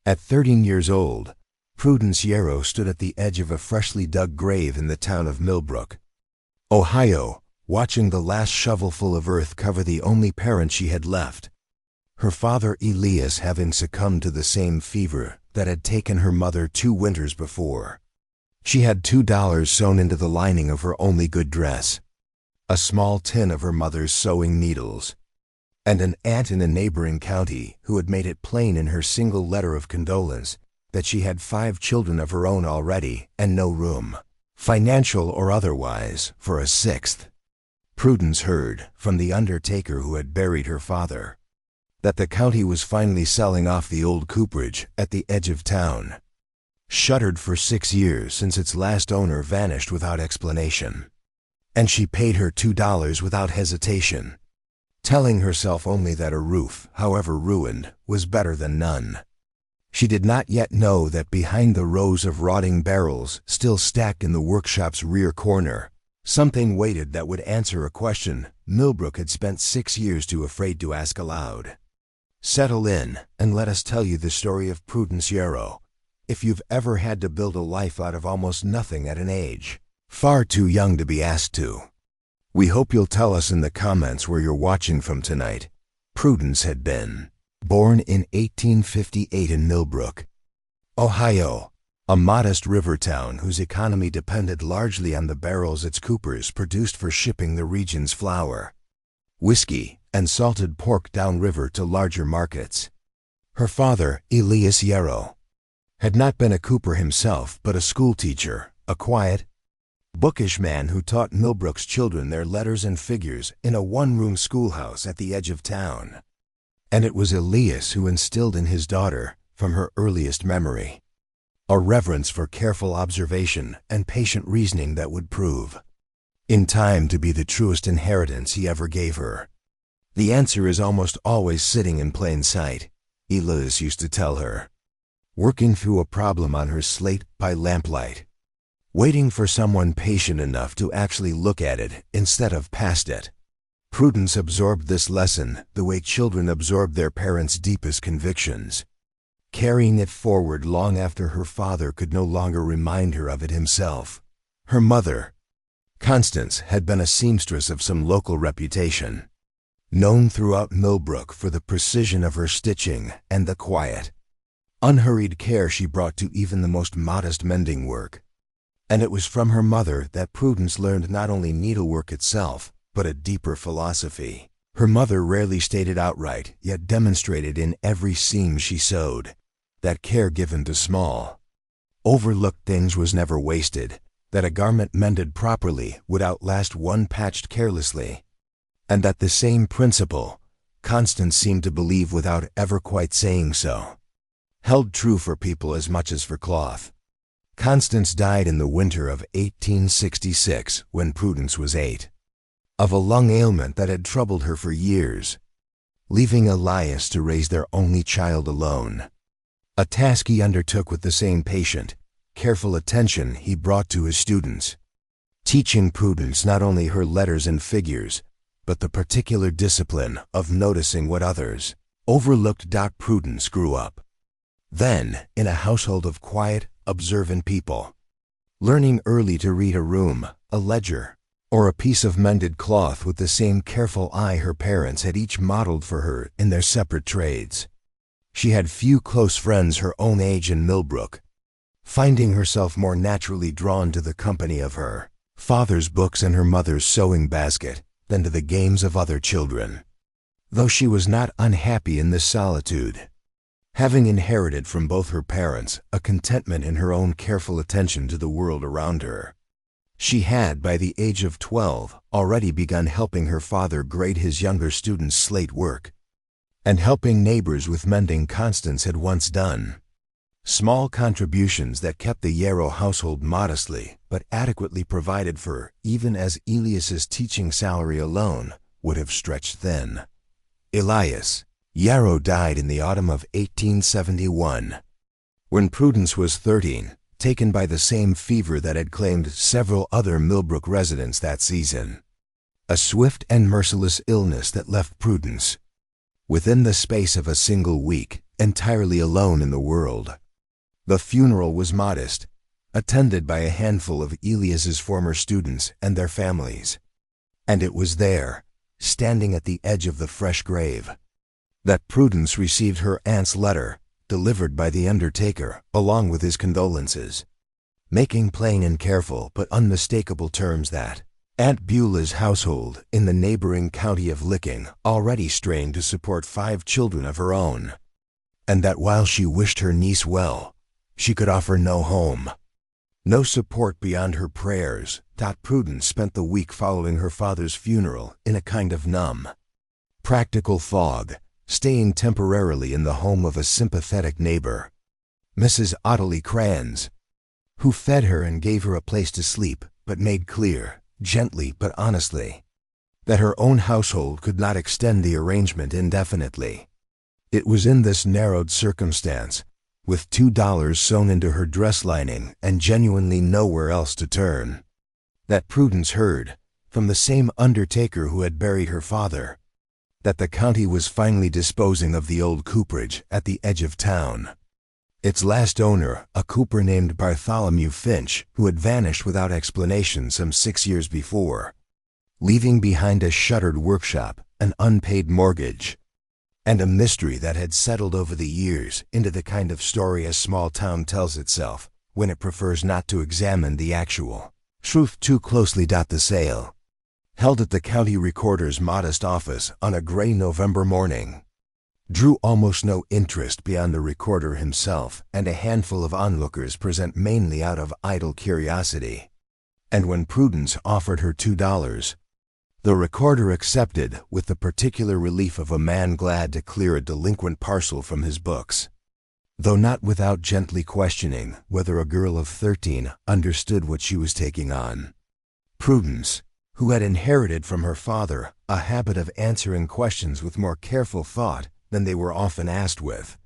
At 13 years old, Prudence Yarrow stood at the edge of a freshly dug grave in the town of Millbrook, Ohio, watching the last shovelful of earth cover the only parent she had left, her father Elias having succumbed to the same fever that had taken her mother 2 winters before. She had $2 sewn into the lining of her only good dress, a small tin of her mother's sewing needles, and an aunt in a neighboring county who had made it plain in her single letter of condolence that she had 5 children of her own already and no room, financial or otherwise, for a 6th. Prudence heard from the undertaker who had buried her father that the county was finally selling off the old cooperage at the edge of town, shuttered for 6 years since its last owner vanished without explanation. And she paid her $2 without hesitation, telling herself only that a roof, however ruined, was better than none. She did not yet know that behind the rows of rotting barrels still stacked in the workshop's rear corner, something waited that would answer a question Millbrook had spent 6 years too afraid to ask aloud. Settle in and let us tell you the story of Prudence Yarrow, if you've ever had to build a life out of almost nothing at an age far too young to be asked to. We hope you'll tell us in the comments where you're watching from tonight. Prudence had been born in 1858 in Millbrook, Ohio, a modest river town whose economy depended largely on the barrels its coopers produced for shipping the region's flour, whiskey, and salted pork downriver to larger markets. Her father, Elias Yarrow, had not been a cooper himself but a schoolteacher, a quiet, bookish man who taught Millbrook's children their letters and figures in a one-room schoolhouse at the edge of town. And it was Elias who instilled in his daughter, from her earliest memory, a reverence for careful observation and patient reasoning that would prove, in time, to be the truest inheritance he ever gave her. The answer is almost always sitting in plain sight, Elias used to tell her, working through a problem on her slate by lamplight, waiting for someone patient enough to actually look at it instead of past it. Prudence absorbed this lesson the way children absorb their parents' deepest convictions, carrying it forward long after her father could no longer remind her of it himself. Her mother, Constance, had been a seamstress of some local reputation, known throughout Millbrook for the precision of her stitching and the quiet, unhurried care she brought to even the most modest mending work. And it was from her mother that Prudence learned not only needlework itself, but a deeper philosophy. Her mother rarely stated outright, yet demonstrated in every seam she sewed, that care given to small, overlooked things was never wasted, that a garment mended properly would outlast one patched carelessly, and that the same principle, Constance seemed to believe without ever quite saying so, held true for people as much as for cloth. Constance died in the winter of 1866 when Prudence was 8, of a lung ailment that had troubled her for years, leaving Elias to raise their only child alone, a task he undertook with the same patient, careful attention he brought to his students, teaching Prudence not only her letters and figures, but the particular discipline of noticing what others overlooked. Prudence grew up, then, in a household of quiet, observant people, learning early to read a room, a ledger, or a piece of mended cloth with the same careful eye her parents had each modeled for her in their separate trades. She had few close friends her own age in Millbrook, finding herself more naturally drawn to the company of her father's books and her mother's sewing basket than to the games of other children, though she was not unhappy in this solitude, having inherited from both her parents a contentment in her own careful attention to the world around her. She had, by the age of 12, already begun helping her father grade his younger students' slate work, and helping neighbors with mending Constance had once done. Small contributions that kept the Yarrow household modestly but adequately provided for, even as Elias's teaching salary alone would have stretched thin. Elias Yarrow died in the autumn of 1871, when Prudence was 13, taken by the same fever that had claimed several other Millbrook residents that season. A swift and merciless illness that left Prudence, within the space of a single week, entirely alone in the world. The funeral was modest, attended by a handful of Elias's former students and their families. And it was there, standing at the edge of the fresh grave, that Prudence received her aunt's letter, delivered by the undertaker, along with his condolences, making plain in careful but unmistakable terms that Aunt Beulah's household in the neighboring county of Licking already strained to support 5 children of her own, and that while she wished her niece well, she could offer no home, no support beyond her prayers. Prudence spent the week following her father's funeral in a kind of numb, practical fog, staying temporarily in the home of a sympathetic neighbor, Mrs. Ottilie Crans, who fed her and gave her a place to sleep, but made clear, gently but honestly, that her own household could not extend the arrangement indefinitely. It was in this narrowed circumstance, with $2 sewn into her dress lining and genuinely nowhere else to turn, that Prudence heard, from the same undertaker who had buried her father, that the county was finally disposing of the old cooperage at the edge of town. Its last owner, a cooper named Bartholomew Finch, who had vanished without explanation some 6 years before, leaving behind a shuttered workshop, an unpaid mortgage, and a mystery that had settled over the years into the kind of story a small town tells itself when it prefers not to examine the actual truth too closely. The sale, held at the county recorder's modest office on a gray November morning, drew almost no interest beyond the recorder himself and a handful of onlookers present mainly out of idle curiosity. And when Prudence offered her $2, the recorder accepted with the particular relief of a man glad to clear a delinquent parcel from his books, though not without gently questioning whether a girl of 13 understood what she was taking on. Prudence, who had inherited from her father a habit of answering questions with more careful thought than they were often asked with,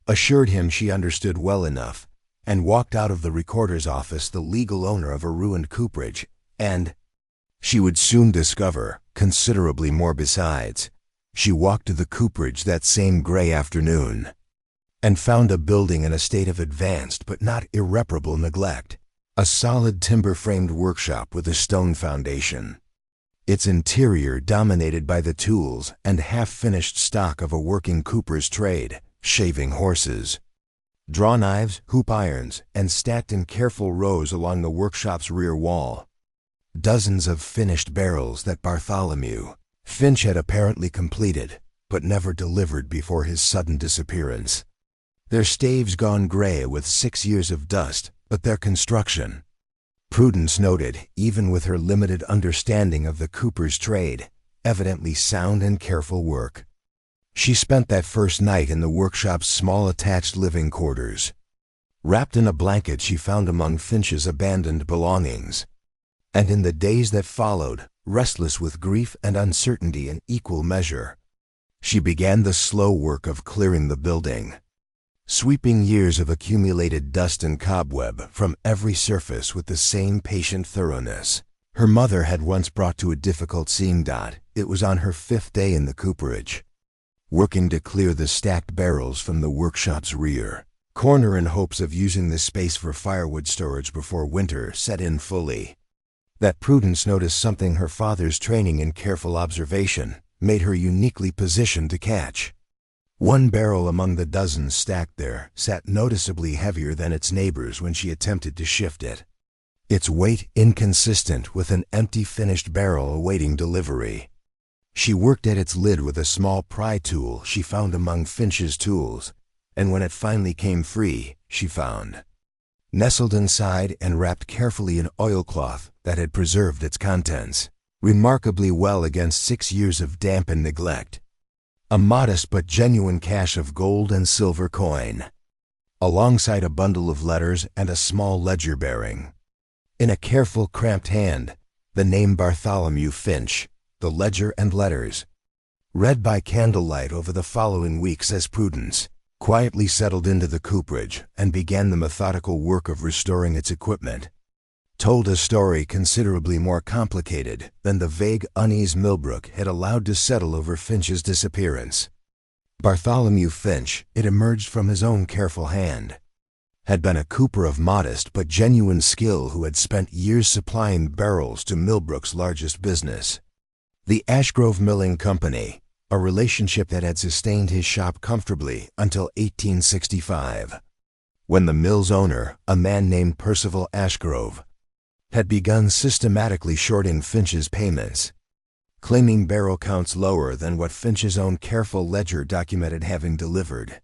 assured him she understood well enough, and walked out of the recorder's office the legal owner of a ruined cooperage, and she would soon discover considerably more besides. She walked to the cooperage that same gray afternoon, and found a building in a state of advanced but not irreparable neglect, a solid timber-framed workshop with a stone foundation, its interior dominated by the tools and half-finished stock of a working cooper's trade, shaving horses, draw knives, hoop irons, and stacked in careful rows along the workshop's rear wall, dozens of finished barrels that Bartholomew Finch had apparently completed, but never delivered before his sudden disappearance. Their staves gone gray with 6 years of dust, but their construction, Prudence noted, even with her limited understanding of the cooper's trade, evidently sound and careful work. She spent that first night in the workshop's small attached living quarters, wrapped in a blanket she found among Finch's abandoned belongings, and in the days that followed, restless with grief and uncertainty in equal measure, she began the slow work of clearing the building, sweeping years of accumulated dust and cobweb from every surface with the same patient thoroughness her mother had once brought to a difficult seam. It was on her 5th day in the cooperage, working to clear the stacked barrels from the workshop's rear corner in hopes of using the space for firewood storage before winter set in fully, that Prudence noticed something her father's training in careful observation made her uniquely positioned to catch. One barrel among the dozens stacked there sat noticeably heavier than its neighbors when she attempted to shift it, its weight inconsistent with an empty finished barrel awaiting delivery. She worked at its lid with a small pry tool she found among Finch's tools, and when it finally came free, she found, nestled inside and wrapped carefully in oilcloth that had preserved its contents remarkably well against 6 years of damp and neglect, a modest but genuine cache of gold and silver coin, alongside a bundle of letters and a small ledger bearing, in a careful cramped hand, the name Bartholomew Finch, the ledger and letters, read by candlelight over the following weeks as Prudence quietly settled into the cooperage and began the methodical work of restoring its equipment, told a story considerably more complicated than the vague unease Millbrook had allowed to settle over Finch's disappearance. Bartholomew Finch, it emerged from his own careful hand, had been a cooper of modest but genuine skill who had spent years supplying barrels to Millbrook's largest business, the Ashgrove Milling Company, a relationship that had sustained his shop comfortably until 1865, when the mill's owner, a man named Percival Ashgrove, had begun systematically shorting Finch's payments, claiming barrel counts lower than what Finch's own careful ledger documented having delivered.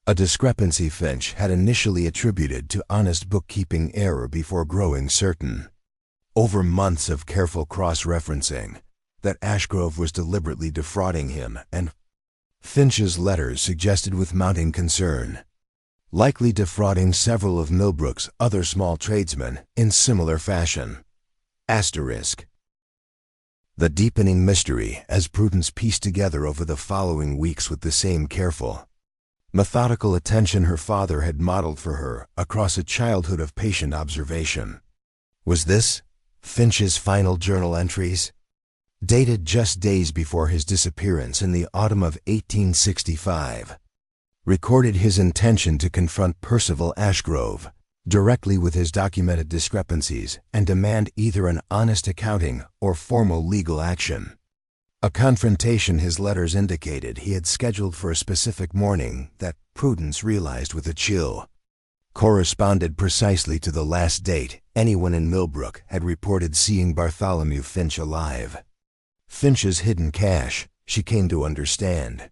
A discrepancy Finch had initially attributed to honest bookkeeping error before growing certain, over months of careful cross-referencing, that Ashgrove was deliberately defrauding him, and Finch's letters suggested with mounting concern, likely defrauding several of Millbrook's other small tradesmen in similar fashion. Asterisk. The deepening mystery, as Prudence pieced together over the following weeks with the same careful, methodical attention her father had modeled for her across a childhood of patient observation. Was this Finch's final journal entries, dated just days before his disappearance in the autumn of 1865, recorded his intention to confront Percival Ashgrove directly with his documented discrepancies and demand either an honest accounting or formal legal action. A confrontation his letters indicated he had scheduled for a specific morning that, Prudence realized with a chill, corresponded precisely to the last date anyone in Millbrook had reported seeing Bartholomew Finch alive. Finch's hidden cash, she came to understand,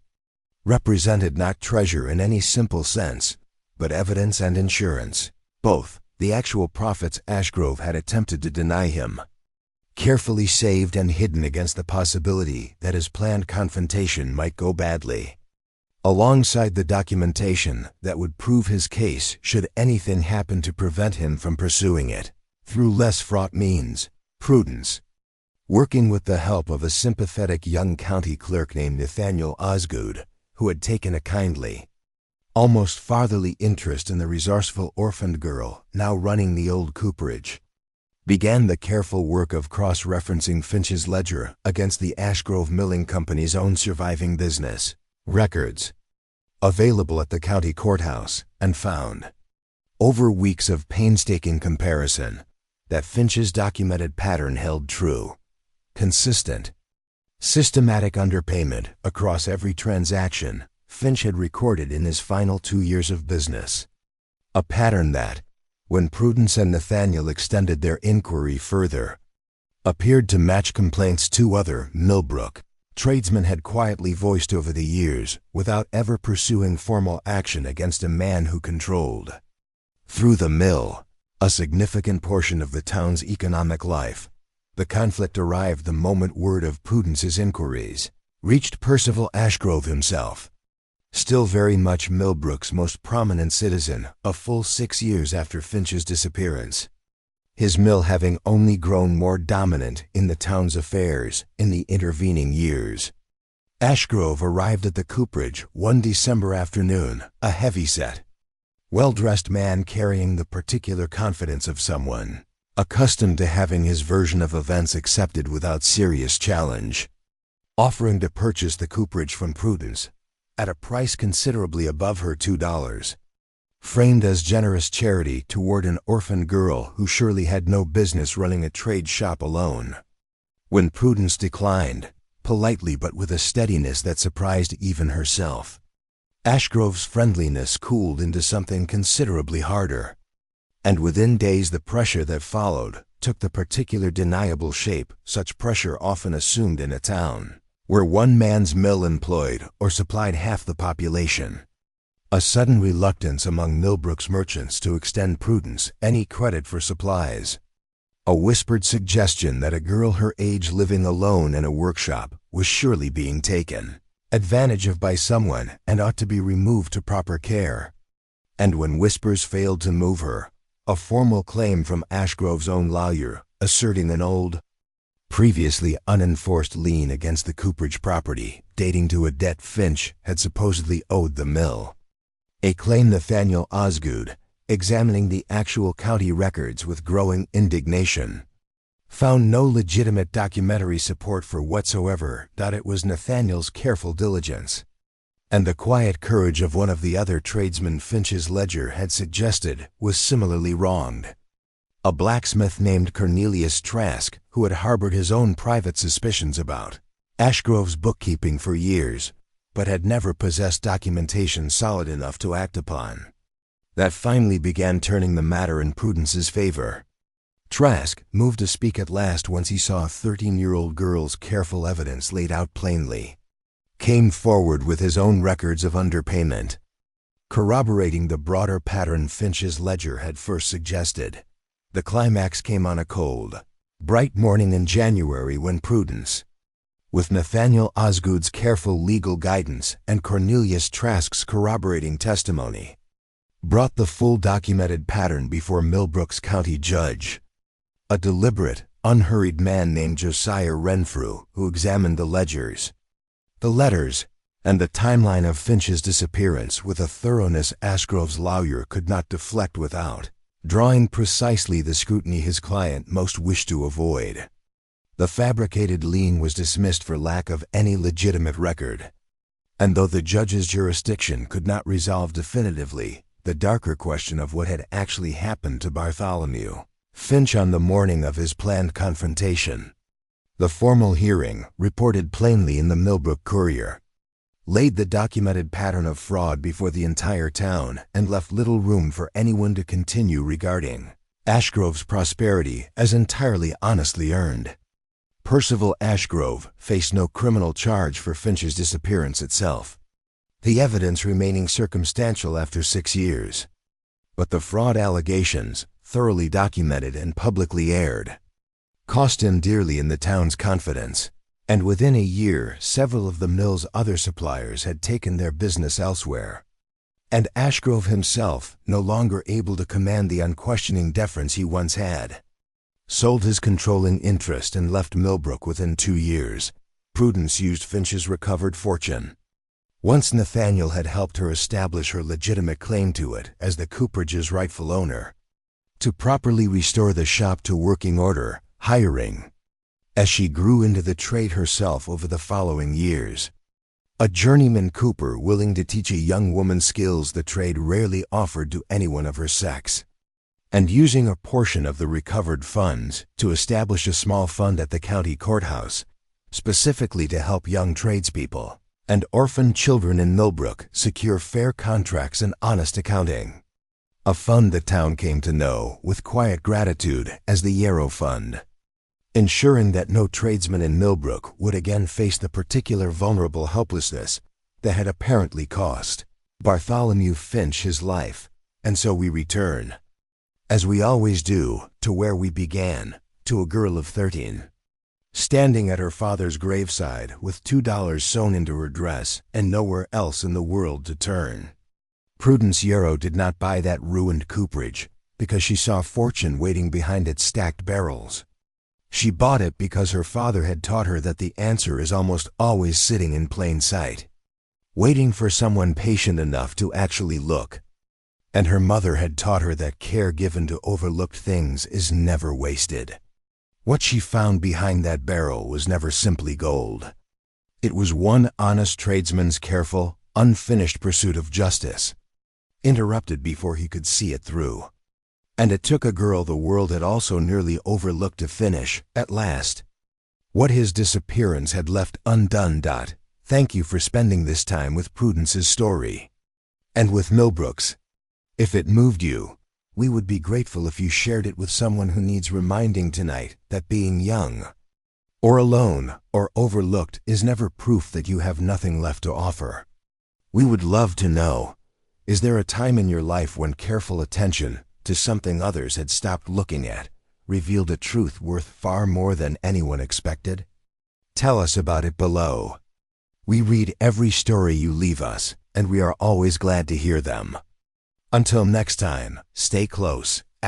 represented not treasure in any simple sense, but evidence and insurance, both, the actual profits Ashgrove had attempted to deny him, carefully saved and hidden against the possibility that his planned confrontation might go badly, alongside the documentation that would prove his case should anything happen to prevent him from pursuing it through less fraught means. Prudence, working with the help of a sympathetic young county clerk named Nathaniel Osgood, who had taken a kindly, almost fatherly interest in the resourceful orphaned girl now running the old cooperage, began the careful work of cross-referencing Finch's ledger against the Ashgrove Milling Company's own surviving business records, available at the county courthouse, and found, over weeks of painstaking comparison, that Finch's documented pattern held true. Consistent, systematic underpayment across every transaction Finch had recorded in his final 2 years of business. A pattern that, when Prudence and Nathaniel extended their inquiry further, appeared to match complaints two other Millbrook tradesmen had quietly voiced over the years without ever pursuing formal action against a man who controlled, through the mill, a significant portion of the town's economic life. The conflict arrived the moment word of Prudence's inquiries reached Percival Ashgrove himself, still very much Millbrook's most prominent citizen, a full 6 years after Finch's disappearance, his mill having only grown more dominant in the town's affairs in the intervening years. Ashgrove arrived at the cooperage one December afternoon, a heavy-set, well-dressed man carrying the particular confidence of someone accustomed to having his version of events accepted without serious challenge, offering to purchase the cooperage from Prudence at a price considerably above her $2, framed as generous charity toward an orphan girl who surely had no business running a trade shop alone. When Prudence declined, politely but with a steadiness that surprised even herself, Ashgrove's friendliness cooled into something considerably harder, and within days the pressure that followed took the particular deniable shape such pressure often assumed in a town where one man's mill employed or supplied half the population. A sudden reluctance among Millbrook's merchants to extend Prudence any credit for supplies. A whispered suggestion that a girl her age living alone in a workshop was surely being taken advantage of by someone and ought to be removed to proper care. And when whispers failed to move her, a formal claim from Ashgrove's own lawyer asserting an old, previously unenforced lien against the cooperage property dating to a debt Finch had supposedly owed the mill. A claim Nathaniel Osgood, examining the actual county records with growing indignation, found no legitimate documentary support for whatsoever. It was Nathaniel's careful diligence, And the quiet courage of one of the other tradesmen Finch's ledger had suggested was similarly wronged. A blacksmith named Cornelius Trask, who had harbored his own private suspicions about Ashgrove's bookkeeping for years, but had never possessed documentation solid enough to act upon. That finally began turning the matter in Prudence's favor. Trask, moved to speak at last once he saw a 13-year-old girl's careful evidence laid out plainly, came forward with his own records of underpayment, corroborating the broader pattern Finch's ledger had first suggested. The climax came on a cold, bright morning in January when Prudence, with Nathaniel Osgood's careful legal guidance and Cornelius Trask's corroborating testimony, brought the full documented pattern before Millbrook's county judge, a deliberate, unhurried man named Josiah Renfrew, who examined the ledgers, the letters, and the timeline of Finch's disappearance with a thoroughness Ashgrove's lawyer could not deflect without drawing precisely the scrutiny his client most wished to avoid. The fabricated lien was dismissed for lack of any legitimate record, and though the judge's jurisdiction could not resolve definitively the darker question of what had actually happened to Bartholomew Finch on the morning of his planned confrontation, the formal hearing, reported plainly in the Millbrook Courier, laid the documented pattern of fraud before the entire town and left little room for anyone to continue regarding Ashgrove's prosperity as entirely honestly earned. Percival Ashgrove faced no criminal charge for Finch's disappearance itself, the evidence remaining circumstantial after 6 years. But the fraud allegations, thoroughly documented and publicly aired, cost him dearly in the town's confidence, and within a year several of the mill's other suppliers had taken their business elsewhere, and Ashgrove himself, no longer able to command the unquestioning deference he once had, sold his controlling interest and left Millbrook within 2 years. Prudence used Finch's recovered fortune, once Nathaniel had helped her establish her legitimate claim to it as the Cooperage's rightful owner, to properly restore the shop to working order, hiring, as she grew into the trade herself over the following years, a journeyman cooper willing to teach a young woman skills the trade rarely offered to anyone of her sex, and using a portion of the recovered funds to establish a small fund at the county courthouse, specifically to help young tradespeople and orphan children in Millbrook secure fair contracts and honest accounting. A fund the town came to know with quiet gratitude as the Yarrow Fund, ensuring that no tradesman in Millbrook would again face the particular vulnerable helplessness that had apparently cost Bartholomew Finch his life. And so we return, as we always do, to where we began, to a girl of 13, standing at her father's graveside with $2 sewn into her dress and nowhere else in the world to turn. Prudence Yarrow did not buy that ruined cooperage because she saw fortune waiting behind its stacked barrels. She bought it because her father had taught her that the answer is almost always sitting in plain sight, waiting for someone patient enough to actually look. And her mother had taught her that care given to overlooked things is never wasted. What she found behind that barrel was never simply gold. It was one honest tradesman's careful, unfinished pursuit of justice, interrupted before he could see it through. And it took a girl the world had also nearly overlooked to finish, at last, what his disappearance had left undone. Thank you for spending this time with Prudence's story, and with Millbrook's. If it moved you, we would be grateful if you shared it with someone who needs reminding tonight that being young, or alone, or overlooked is never proof that you have nothing left to offer. We would love to know, is there a time in your life when careful attention to something others had stopped looking at revealed a truth worth far more than anyone expected? Tell us about it below. We read every story you leave us, and we are always glad to hear them. Until next time, stay close, *.